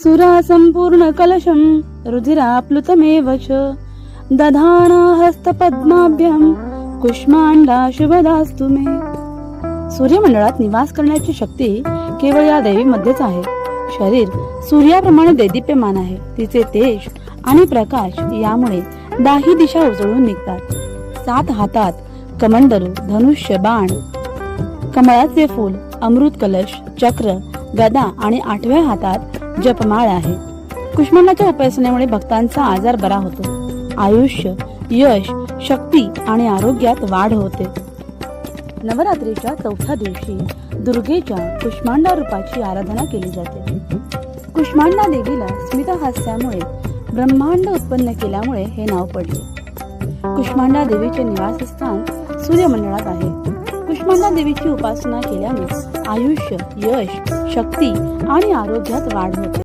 सुरा संपूर्ण कलशम रुधिराप्लुतमेव च दधाना हस्तपद्माभ्यं कुष्मांडा शुभदास्तु मे. सूर्यमंडळात निवास करण्याची शक्ती केवळ या देवीमध्येच आहे. शरीर सूर्याप्रमाणे दैदिप्यमान आहे. तिचे तेज आणि प्रकाश यामुळे दाही दिशा उजळून निघतात. 7 हातात कमंडलू, धनुष्य, बाण, कमळाचे फूल, अमृत कलश, चक्र, गदा आणि 8व्या हातात जपमाळ आहे. कुष्मांडाच्या उपासनेमुळे भक्तांचा आजार बरा होतो. आयुष्य, यश, शक्ती आणि आरोग्यात वाढ होते. नवरात्रीच्या 4थ्या दिवशी दुर्गेच्या कुष्मांडा रूपाची आराधना केली जाते. कुष्मांडा देवीला स्मितहास्यामुळे ब्रह्मांड उत्पन्न केल्यामुळे हे नाव पडले. कुष्मांडा देवीचे निवासस्थान सूर्यमंडळात आहे. कुष्मांडा देवीची उपासना केल्याने आयुष्य, यश, शक्ती आणि आरोग्यात वाढ होते.